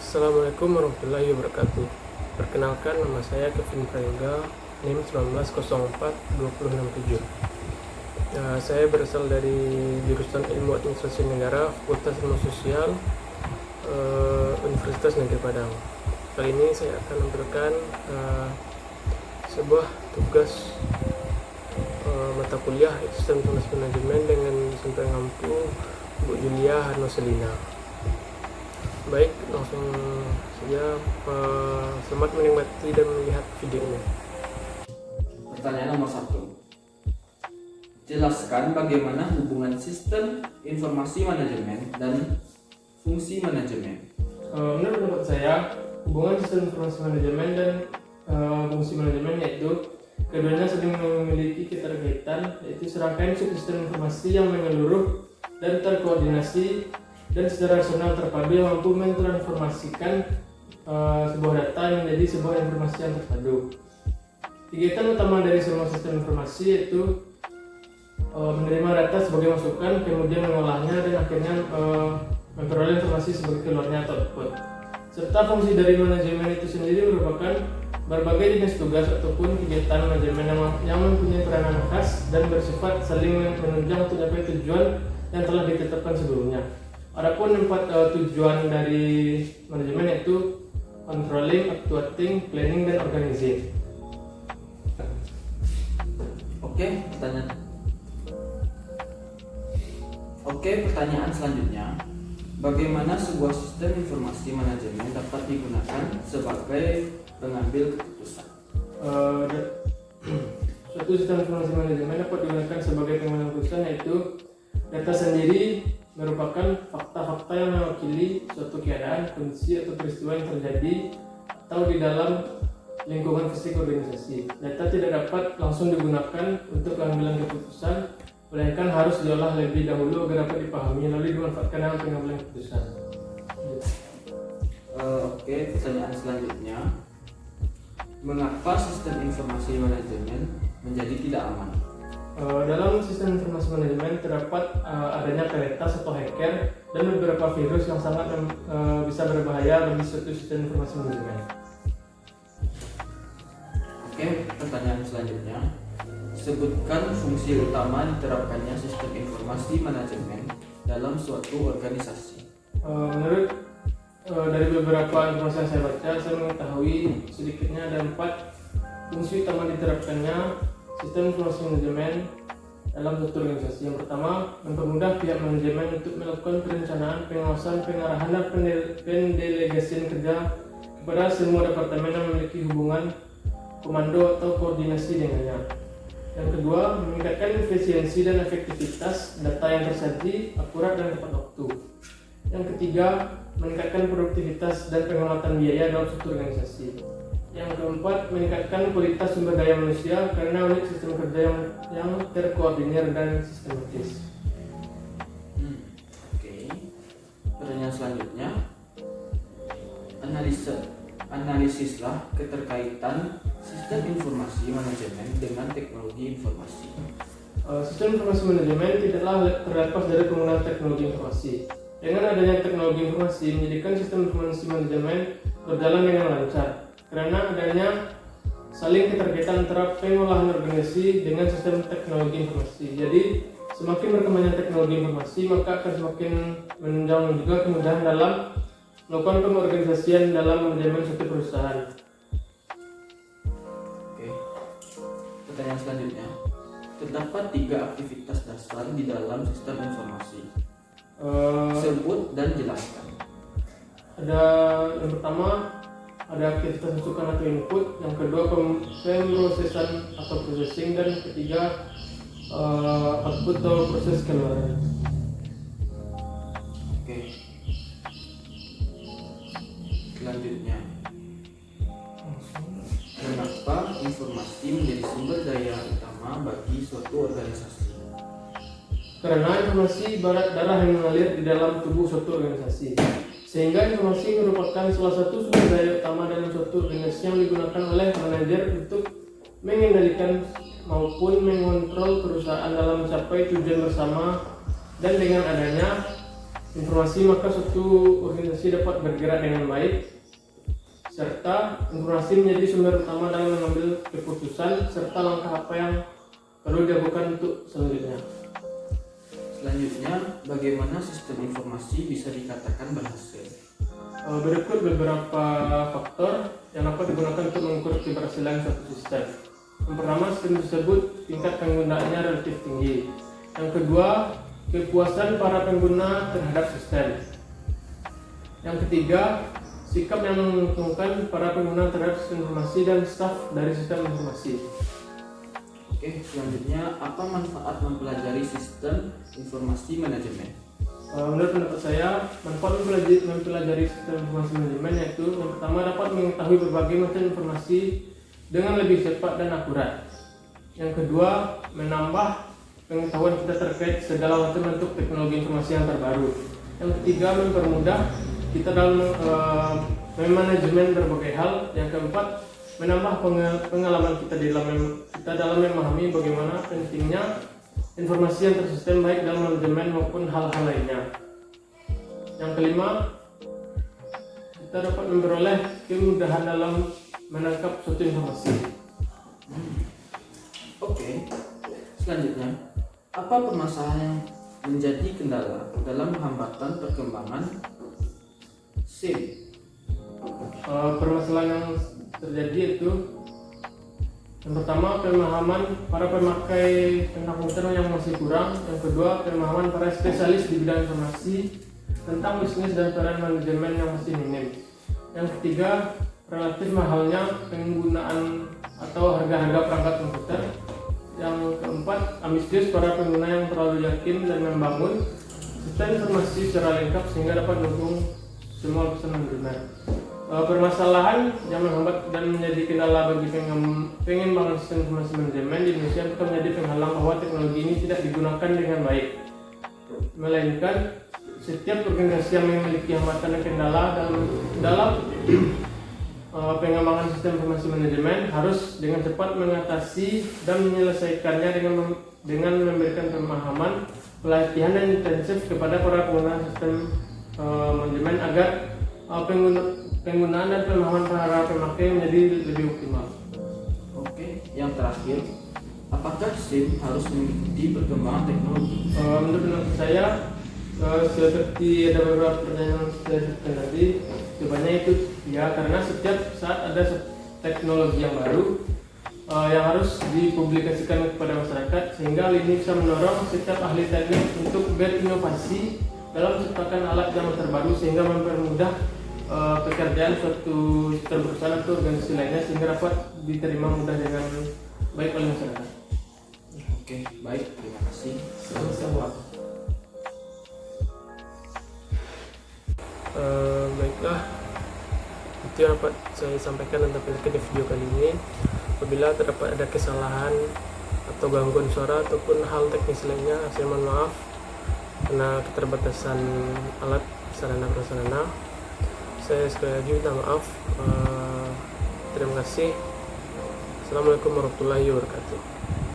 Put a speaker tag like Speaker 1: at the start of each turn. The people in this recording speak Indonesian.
Speaker 1: Assalamualaikum warahmatullahi wabarakatuh. Perkenalkan, nama saya Kevin Prayoga, NIM 1904-2067. Saya berasal dari jurusan Ilmu Administrasi Negara, Fakultas Ilmu Sosial, Universitas Negeri Padang. Kali ini saya akan memberikan sebuah tugas mata kuliah Sistem Informasi Manajemen dengan dosen pengampu Bu Julia Harnoselina. Baik, langsung saja. Selamat menikmati dan melihat videonya.
Speaker 2: Pertanyaan nomor 1. Jelaskan bagaimana hubungan sistem informasi manajemen dan fungsi manajemen.
Speaker 1: Menurut pendapat saya, hubungan sistem informasi manajemen dan fungsi manajemen yaitu keduanya saling memiliki keterkaitan, yaitu serangkaian subsistem informasi yang menyeluruh dan terkoordinasi dan secara rasional terpadu yang mampu mentransformasikan sebuah data menjadi sebuah informasi yang terpadu. Kegiatan utama dari semua sistem informasi yaitu menerima data sebagai masukan, kemudian mengolahnya dan akhirnya memperoleh informasi sebagai keluarnya atau output. Serta fungsi dari manajemen itu sendiri merupakan berbagai jenis tugas ataupun kegiatan manajemen yang mempunyai peranan khas dan bersifat saling menunjang untuk mencapai tujuan yang telah ditetapkan sebelumnya. Adapun 4 tujuan dari manajemen yaitu controlling, actuating, planning, dan organizing.
Speaker 2: Pertanyaan selanjutnya. Bagaimana sebuah sistem informasi manajemen dapat digunakan sebagai pengambil keputusan?
Speaker 1: Suatu sistem informasi manajemen dapat digunakan sebagai pengambil keputusan yaitu data sendiri merupakan fakta-fakta yang mewakili suatu keadaan, kondisi, atau peristiwa yang terjadi atau di dalam lingkungan fisik organisasi. Data tidak dapat langsung digunakan untuk pengambilan keputusan, melainkan harus diolah lebih dahulu agar dapat dipahami lalu dimanfaatkan dalam pengambilan keputusan.
Speaker 2: Pertanyaan selanjutnya. Mengapa sistem informasi manajemen menjadi tidak aman?
Speaker 1: Dalam sistem informasi manajemen terdapat adanya peretas atau hacker dan beberapa virus yang sangat bisa berbahaya bagi suatu sistem informasi manajemen.
Speaker 2: Pertanyaan selanjutnya. Sebutkan fungsi utama diterapkannya sistem informasi manajemen dalam suatu organisasi.
Speaker 1: Menurut dari beberapa informasi yang saya baca, saya mengetahui sedikitnya ada 4 fungsi utama diterapkannya sistem informasi manajemen dalam suatu organisasi. Yang pertama, mempermudah pihak manajemen untuk melakukan perencanaan, pengawasan, pengarahan, dan pendelegasian kerja kepada semua departemen yang memiliki hubungan komando atau koordinasi dengannya. Yang kedua, meningkatkan efisiensi dan efektivitas data yang tersaji, akurat dan tepat waktu. Yang ketiga, meningkatkan produktivitas dan penghematan biaya dalam suatu organisasi. Yang keempat, meningkatkan kualitas sumber daya manusia karena unit sistem kerja yang terkoordinir dan sistematis.
Speaker 2: Pertanyaan selanjutnya. Analisislah keterkaitan sistem informasi manajemen dengan teknologi informasi.
Speaker 1: Sistem informasi manajemen tidaklah terlepas dari penggunaan teknologi informasi. Dengan adanya teknologi informasi menjadikan sistem informasi manajemen berjalan dengan lancar. Karena adanya saling keterkaitan antara pengolahan organisasi dengan sistem teknologi informasi. Jadi semakin berkembangnya teknologi informasi maka akan semakin menunjang juga kemudahan dalam melakukan pengorganisasian dalam manajemen suatu perusahaan.
Speaker 2: Pertanyaan selanjutnya. Terdapat 3 aktivitas dasar di dalam sistem informasi. Sebut dan jelaskan.
Speaker 1: Ada yang pertama, ada aktivitas masukan atau input, yang kedua pemrosesan atau processing, dan yang ketiga output atau proses keluaran.
Speaker 2: Selanjutnya, kenapa informasi menjadi sumber daya utama bagi suatu organisasi?
Speaker 1: Karena informasi ibarat darah yang mengalir di dalam tubuh suatu organisasi, sehingga informasi merupakan salah satu sumber daya utama dalam suatu organisasi yang digunakan oleh manajer untuk mengendalikan maupun mengontrol perusahaan dalam mencapai tujuan bersama. Dan dengan adanya informasi, maka suatu organisasi dapat bergerak dengan baik, serta informasi menjadi sumber utama dalam mengambil keputusan serta langkah apa yang perlu dilakukan untuk selanjutnya.
Speaker 2: Selanjutnya, bagaimana sistem informasi bisa dikatakan berhasil?
Speaker 1: Berikut beberapa faktor yang dapat digunakan untuk mengukur keberhasilan suatu sistem. Yang pertama, sistem tersebut tingkat penggunaannya relatif tinggi. Yang kedua, kepuasan para pengguna terhadap sistem. Yang ketiga, sikap yang menguntungkan para pengguna terhadap sistem informasi dan staf dari sistem informasi.
Speaker 2: Oke, selanjutnya apa manfaat mempelajari sistem informasi manajemen?
Speaker 1: Menurut pendapat saya, manfaat mempelajari sistem informasi manajemen yaitu yang pertama, dapat mengetahui berbagai macam informasi dengan lebih cepat dan akurat. Yang kedua, menambah pengetahuan kita terkait segala macam bentuk teknologi informasi yang terbaru. Yang ketiga, mempermudah kita dalam memanajemen berbagai hal. Yang keempat, menambah pengalaman kita dalam memahami bagaimana pentingnya informasi yang tersistem baik dalam manajemen maupun hal-hal lainnya. Yang kelima, kita dapat memperoleh kemudahan dalam menangkap suatu informasi.
Speaker 2: Oke, selanjutnya apa permasalahan yang menjadi kendala dalam hambatan perkembangan SIM?
Speaker 1: Permasalahan yang terjadi itu yang pertama, pemahaman para pemakai tentang komputer yang masih kurang. Yang kedua, pemahaman para spesialis di bidang informasi tentang bisnis dan peran manajemen yang masih minim. Yang ketiga, relatif mahalnya penggunaan atau harga-harga perangkat komputer. Yang keempat, ambisius para pengguna yang terlalu yakin dan membangun sistem informasi secara lengkap sehingga dapat mendukung semua pesan manajemen. Permasalahan yang menghambat dan menjadi kendala bagi pengen bangun sistem informasi manajemen di Indonesia bukan menjadi penghalang bahwa teknologi ini tidak digunakan dengan baik, melainkan setiap organisasi yang memiliki hambatan dan kendala dalam pengembangan sistem informasi manajemen harus dengan cepat mengatasi dan menyelesaikannya dengan memberikan pemahaman, pelatihan dan intensif kepada para pengguna sistem manajemen agar penggunaan dan pemahaman para pemakai menjadi lebih optimal.
Speaker 2: Oke, yang terakhir, apakah SIM harus mengikuti perkembangan teknologi?
Speaker 1: Menurut saya, seperti ada beberapa pertanyaan yang saya sebutkan tadi, jawabannya itu ya, karena setiap saat ada teknologi yang baru yang harus dipublikasikan kepada masyarakat, sehingga ini bisa mendorong setiap ahli teknik untuk berinovasi dalam menciptakan alat yang terbaru sehingga mempermudah pekerjaan suatu perusahaan atau organisasi lainnya sehingga dapat diterima mudah dengan baik oleh masyarakat.
Speaker 2: Oke, baik, terima kasih.
Speaker 1: Sama-sama. Baiklah, itu yang dapat saya sampaikan tentang di video kali ini. Apabila terdapat ada kesalahan atau gangguan suara ataupun hal teknis lainnya, saya mohon maaf karena keterbatasan alat sarana prasarana. Saya sekali lagi minta maaf. Terima kasih. Assalamualaikum warahmatullahi wabarakatuh.